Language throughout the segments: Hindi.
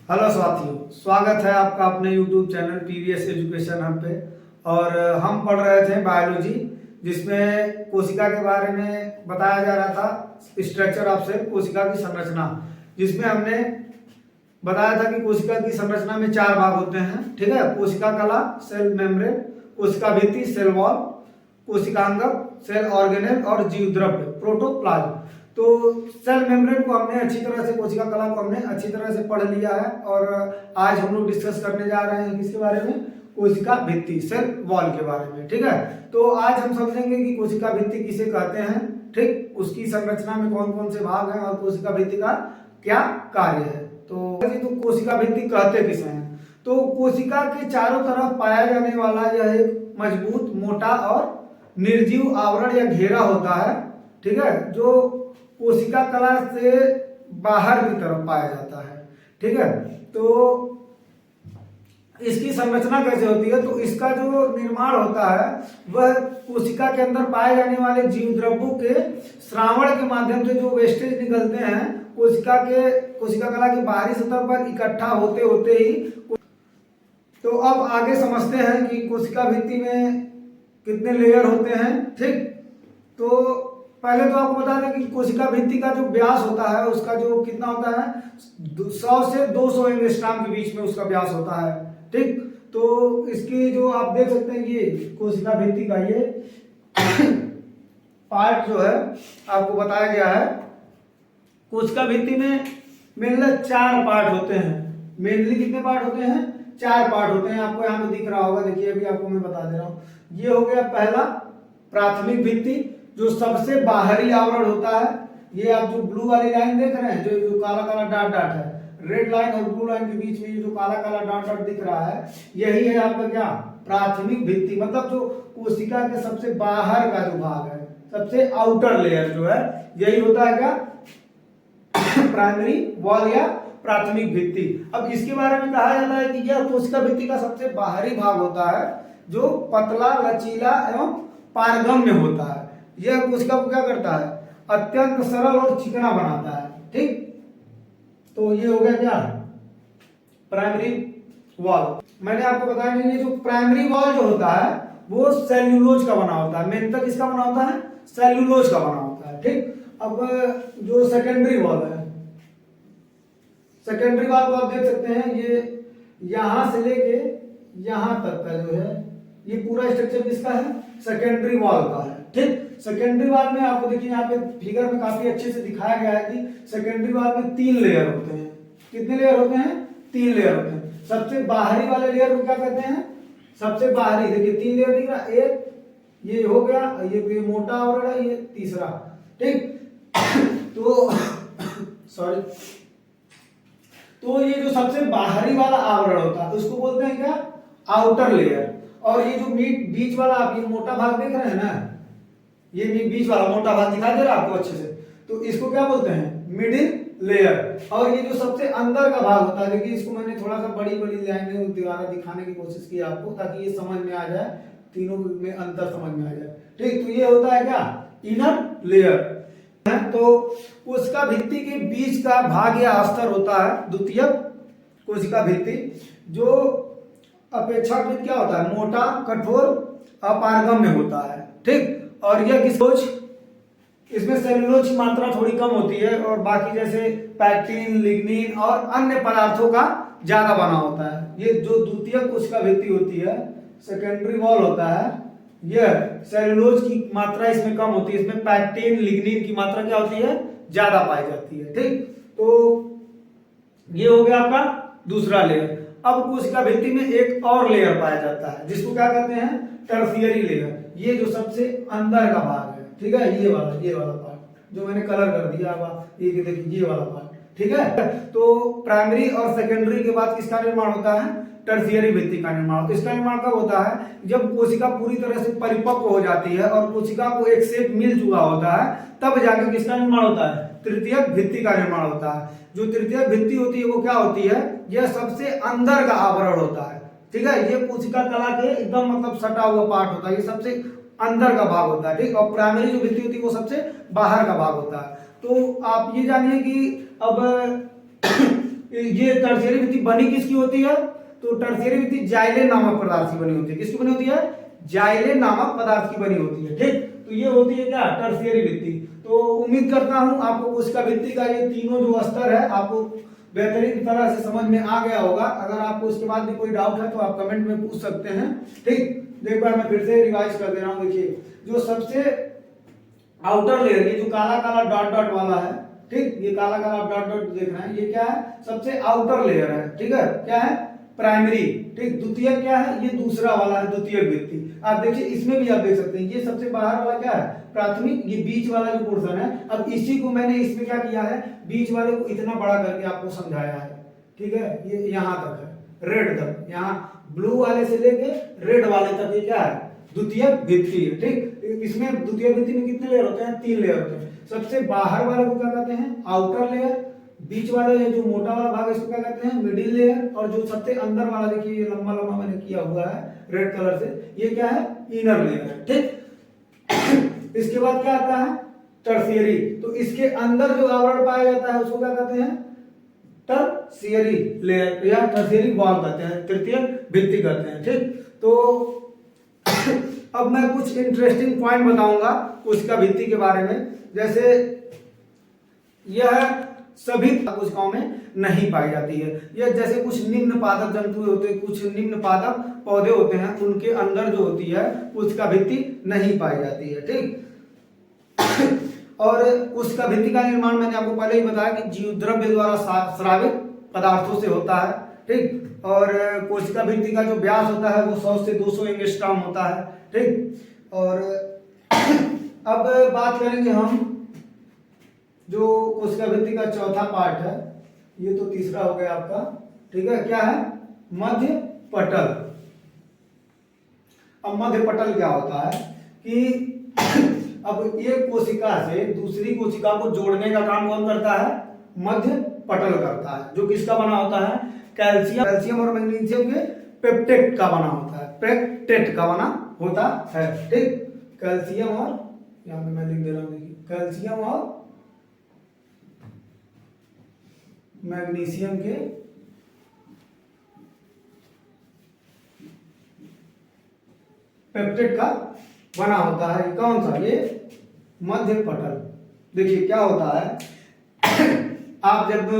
हेलो साथियों, स्वागत है आपका अपने YouTube चैनल पीवीएस एजुकेशन हम पे। और हम पढ़ रहे थे बायोलॉजी, जिसमें कोशिका के बारे में बताया जा रहा था, स्ट्रक्चर ऑफ सेल, कोशिका की संरचना। जिसमें हमने बताया था कि कोशिका की संरचना में 4 भाग होते हैं, ठीक है। कोशिका कला, सेल मेम्ब्रेन, कोशिका भित्ति, सेल वॉल, कोशिकांगक, सेल ऑर्गेनेल और जीव द्रव्य, प्रोटोप्लाज्म। तो सेल मेम्ब्रेन को हमने अच्छी तरह से, कोशिका कला को हमने अच्छी तरह से पढ़ लिया है। और आज हम लोग डिस्कस करने जा रहे हैं किसके बारे में? कोशिका भित्ति, सेल वॉल के बारे में, ठीक है। तो आज हम समझेंगे कि कोशिका भित्ति किसे कहते हैं, ठीक, उसकी संरचना में कौन कौन से भाग हैं और कोशिका भित्ति का क्या कार्य है। तो कोशिका भित्ति कहते किसे हैं? तो कोशिका के चारों तरफ पाया जाने वाला यह एक मजबूत, मोटा और निर्जीव आवरण या घेरा होता है, ठीक है, जो कोशिका कला से बाहर की तरफ पाया जाता है, ठीक है। तो इसकी संरचना कैसे होती है? तो इसका जो निर्माण होता है वह कोशिका के अंदर पाए जाने वाले जीव द्रव्यों के श्रावण के माध्यम से जो वेस्टेज निकलते हैं कोशिका कला की बाहरी सतह पर इकट्ठा होते होते ही। तो अब आगे समझते हैं कि कोशिका भित्ति में कितने लेयर होते हैं, ठीक। तो पहले तो आपको बता दें कि कोशिका भित्ति का जो व्यास होता है उसका जो कितना होता है, 100 से 200 एंगस्ट्रॉम के बीच में उसका व्यास होता है, ठीक। तो इसकी जो आप देख सकते हैं, ये कोशिका भित्ति का ये पार्ट जो है आपको बताया गया है। कोशिका भित्ति में मेनली 4 पार्ट होते हैं। मेनली कितने पार्ट होते हैं? 4 पार्ट होते हैं। आपको यहाँ पे दिख रहा होगा, देखिए अभी आपको मैं बता दे रहा हूँ। ये हो गया पहला, प्राथमिक भित्ति, जो सबसे बाहरी आवरण होता है। ये आप जो ब्लू वाली लाइन देख रहे हैं, जो काला काला डॉट डॉट है, रेड लाइन और ब्लू लाइन के बीच में ये जो काला काला डॉट डॉट दिख रहा है, यही है आपका क्या? प्राथमिक भित्ति। मतलब जो कोशिका के सबसे बाहर का जो भाग है, सबसे आउटर लेयर जो है, यही होता है क्या? प्राइमरी वॉल या प्राथमिक भित्ति। अब इसके बारे में कहा जाता है कि यह कोशिका भित्ति का सबसे बाहरी भाग होता है, जो पतला, लचीला एवं पारगम्य होता है। यह कोशिका को क्या करता है? अत्यंत सरल और चिकना बनाता है, ठीक। तो ये हो गया क्या? Primary wall. मैंने आपको बताया नहीं, ये जो प्राइमरी वॉल जो होता है वो सेल्यूलोज का बना होता है। मेन तक इसका बना होता है, सेल्यूलोज का बना होता है, ठीक। अब जो सेकेंडरी वॉल है, सेकेंडरी वॉल को आप देख सकते हैं, ये यहां से लेके यहां तक का जो है, ये पूरा स्ट्रक्चर किसका है? सेकेंडरी वॉल का है, ठीक। सेकेंडरी वॉल में आपको देखिए यहाँ पे फिगर में काफी अच्छे से दिखाया गया है कि सेकेंडरी वॉल में 3 लेयर होते हैं। कितने लेयर होते हैं? 3 लेयर होते हैं। सबसे बाहरी वाले लेयर को क्या कहते हैं? सबसे बाहरी, देखिए 3 लेयर दिख रहा, एक ये हो गया, ये मोटा आवरण है, ये तीसरा, ठीक। तो सॉरी, तो ये जो सबसे बाहरी वाला आवरण होता है उसको बोलते हैं क्या? Outer layer. और ये जो बीच वाला आप ये मोटा भाग देख रहे हैं ना, ये बीच वाला मोटा भाग दिखाई दे रहा है आपको अच्छे से, तो इसको क्या बोलते हैं? Middle layer. और ये जो सबसे अंदर का भाग होता है, देखिए इसको मैंने थोड़ा सा बड़ी बड़ी लाइन में दिखाने की कोशिश की आपको, ताकि ये समझ में आ जाए, तीनों में अंतर समझ में आ जाए, ठीक। तो ये होता है क्या? Inner layer. तो कोशिका भित्ति के बीच का भाग या अस्तर होता है द्वितीयक कोशिका भित्ति, जो अपेक्षाकृत क्या होता है? मोटा, कठोर, अपारगम्य होता है, ठीक। और यह इसमें सेल्यूलोज की मात्रा थोड़ी कम होती है, और बाकी जैसे पैक्टिन, लिग्निन और अन्य पदार्थों का ज्यादा बना होता है। ये जो द्वितीयक कोशिका भित्ति होती है, सेकेंडरी वॉल होता है, यह सेल्यूलोज की मात्रा इसमें कम होती है। इसमें पैक्टिन, लिग्निन की मात्रा क्या होती है? ज्यादा पाई जाती है, ठीक। तो ये हो गया आपका दूसरा लेयर। अब कोशिका भित्ति में एक और लेयर पाया जाता है, जिसको क्या कहते हैं? Tertiary layer. ये जो सबसे अंदर का भाग है, ठीक है, ये वाला पार्ट जो मैंने कलर कर दिया, ये देखिए ये वाला पार्ट, ठीक है। तो प्राइमरी और सेकेंडरी के बाद किसका निर्माण होता है? टर्शियरी भित्ति का निर्माण। इसका निर्माण कब होता है? जब कोशिका पूरी तरह से परिपक्व हो जाती है और कोशिका को एक शेप मिल चुका होता है, तब जाकर किसका निर्माण होता है? तृतीयक भित्ति का निर्माण होता है। जो तृतीयक भित्ति होती है वो क्या होती है? यह सबसे अंदर का आवरण होता है, ठीक है। ये कोशिका कला के एकदम मतलब सटा हुआ पार्ट होता है, ये सबसे अंदर का भाग होता है, ठीक। और प्राइमरी जो भित्ति होती है वो सबसे बाहर का भाग होता है। तो आप ये जानिए कि अब ये टर्शियरी भित्ति बनी किसकी होती है? तो टर्शियरी भित्ति जाइलेन नामक पदार्थ की बनी होती है। किसकी बनी होती है? जाइलेन नामक पदार्थ की बनी होती है। ठीक, तो ये होती है क्या? टर्शियरी भित्ति। तो उम्मीद करता हूं आपको कोशिका भित्ति का ये तीनों जो स्तर है आपको बेहतरीन तरह से समझ में आ गया होगा। अगर आपको इसके बाद भी कोई डाउट है तो आप कमेंट में पूछ सकते हैं। ठीक, एक बार मैं फिर से रिवाइज कर दे रहा हूं। देखिए, जो सबसे आउटर लेयर, ये जो काला काला डॉट डॉट वाला है, ठीक, ये काला काला डॉट डॉट देख रहे हैं, ये क्या है? सबसे आउटर लेयर है। ठीक है, क्या है? प्राइमरी। ठीक, द्वितीय क्या है? ये दूसरा वाला है, द्वितीय भित्ति। आप देखिए इसमें भी आप देख सकते हैं, ये सबसे बाहर वाला क्या है? प्राथमिक। ये बीच वाला जो पोर्शन है, अब इसी को मैंने इसमें क्या किया है? बीच वाले को इतना बड़ा करके आपको समझाया है। ठीक है, ये यहां तक है, रेड तक, यहाँ ब्लू वाले से लेके रेड वाले तक ये क्या है? द्वितीय भित्ति है। ठीक, इसमें द्वितीय भित्ति में कितने लेयर होते हैं? 3 लेयर होते हैं। सबसे बाहर वाले को क्या कहते हैं? Outer layer. बीच वाले ये जो मोटा वाला भाग है इसको क्या कहते हैं? Middle layer. और जो सबसे अंदर वाला देखिए ये लंबा लंबा मैंने किया हुआ है रेड कलर से, ये क्या है? इनर लेयर है। ठीक, इसके बाद क्या आता है? टर्शियरी। तो इसके अंदर जो आवरण पाया जाता है उसको क्या कहते हैं? टर्शियरी लेयर या टर्शियरी वॉल कहते हैं, तृतीय भित्ति कहते हैं। ठीक, तो अब मैं कुछ इंटरेस्टिंग पॉइंट बताऊंगा कोशिका भित्ति के बारे में। जैसे यह सभी कोशिकाओं में नहीं पाई जाती है। यह जैसे कुछ निम्न पादप जंतु होते हैं, कुछ निम्न पादप पौधे होते हैं, उनके अंदर जो होती है कोशिका भित्ति नहीं पाई जाती है। ठीक, और कोशिका भित्ति का निर्माण मैंने आपको पहले ही बताया कि जीव द्रव्य द्वारा स्रावित पदार्थों से होता है। ठीक, और कोशिका भित्ति का जो व्यास होता है वो 100 से 200 एंगस्ट्रॉम होता है। ठीक, और अब बात करेंगे हम जो कोशिका भित्ति का चौथा पार्ट है, ये तो तीसरा हो गया आपका। ठीक है, क्या है? मध्य पटल। अब मध्य पटल क्या होता है कि अब एक कोशिका से दूसरी कोशिका को जोड़ने का काम कौन करता है? मध्य पटल करता है, जो किसका बना होता है? कैल्शियम और मैग्नीशियम के पेप्टेट का बना होता है, पेप्टेट का बना होता है। ठीक, कैल्शियम और, यहां पे मैं लिख दे रहा हूं, देखिए, कैल्शियम और मैग्नीशियम के पेप्टेट का बना होता है। कौन सा? ये मध्य पटल। देखिए क्या होता है, आप जब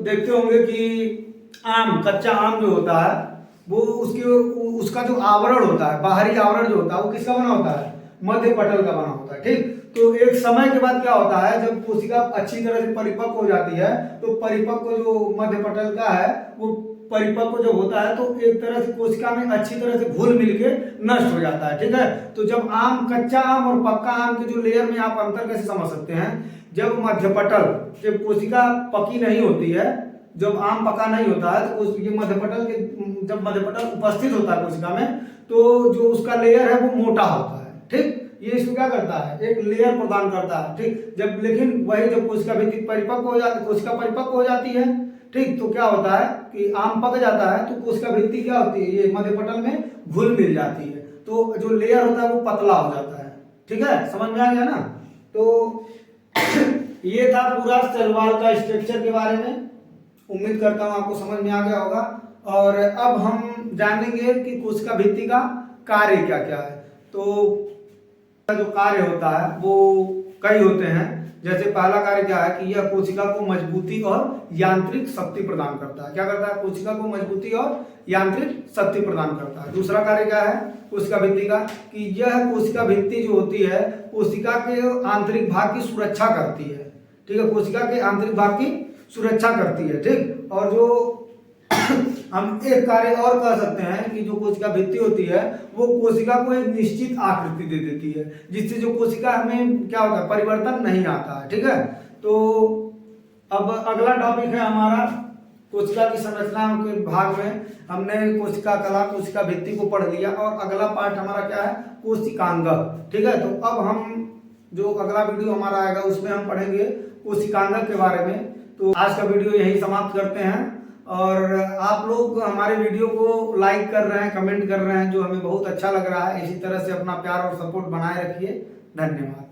देखते होंगे कि आम, कच्चा आम जो होता है वो उसका जो आवरण होता है, बाहरी आवरण जो होता है वो किसका बना होता है? मध्य पटल का बना होता है। ठीक, तो एक समय के बाद क्या होता है, जब कोशिका अच्छी तरह से परिपक्व हो जाती है तो परिपक्व जो मध्य पटल का है वो परिपक्व जो होता है तो एक तरह से कोशिका में अच्छी तरह से घुल मिल के नष्ट हो जाता है। ठीक है, तो जब आम, कच्चा आम और पक्का आम के जो लेयर में आप अंतर कैसे समझ सकते हैं? जब मध्य पटल, जब कोशिका पकी नहीं होती है, जब आम पका नहीं होता है तो ये मध्य पटल के, जब मध्य पटल उपस्थित होता है कोशिका में तो जो उसका लेयर है वो मोटा होता है। ठीक, ये इसको क्या करता है? एक लेयर प्रदान करता है। ठीक, जब लेकिन वही जब कोशिका भित्ति परिपक्व हो जाती, कोशिका परिपक्व हो जाती है, ठीक, तो क्या होता है कि आम पक जाता है तो कोशिका भित्ति क्या होती है? ये मध्य पटल में घुल मिल जाती है, तो जो लेयर होता है वो पतला हो जाता है। ठीक है, समझ में आ गया ना? तो ये था पूरा सेल वॉल का स्ट्रक्चर के बारे में। उम्मीद करता हूं आपको समझ में आ गया होगा। और अब हम जानेंगे कि कोशिका भित्ति का कार्य क्या क्या है। तो जो कार्य होता है वो कई होते हैं। जैसे पहला कार्य क्या है कि यह कोशिका को मजबूती और यांत्रिक शक्ति प्रदान करता है। क्या करता है? कोशिका को मजबूती और यांत्रिक शक्ति प्रदान करता है। दूसरा कार्य क्या है कोशिका भित्ति का कि यह कोशिका भित्ति जो होती है कोशिका के आंतरिक भाग की सुरक्षा करती है। ठीक है, कोशिका के आंतरिक भाग की सुरक्षा करती है। ठीक, और जो हम एक कार्य और कह सकते हैं कि जो कोशिका भित्ति होती है वो कोशिका को एक निश्चित आकृति दे देती है, जिससे जो कोशिका में क्या होता है? परिवर्तन नहीं आता है। ठीक है, तो अब अगला टॉपिक है हमारा कोशिका की संरचना के भाग में हमने कोशिका कला, कोशिका भित्ति को पढ़ लिया और अगला पार्ट हमारा क्या है? कोशिकांग। ठीक है, तो अब हम जो अगला वीडियो हमारा आएगा उसमें हम पढ़ेंगे कोशिकांग के बारे में। तो आज का वीडियो यही समाप्त करते हैं और आप लोग हमारे वीडियो को लाइक कर रहे हैं, कमेंट कर रहे हैं, जो हमें बहुत अच्छा लग रहा है। इसी तरह से अपना प्यार और सपोर्ट बनाए रखिए। धन्यवाद।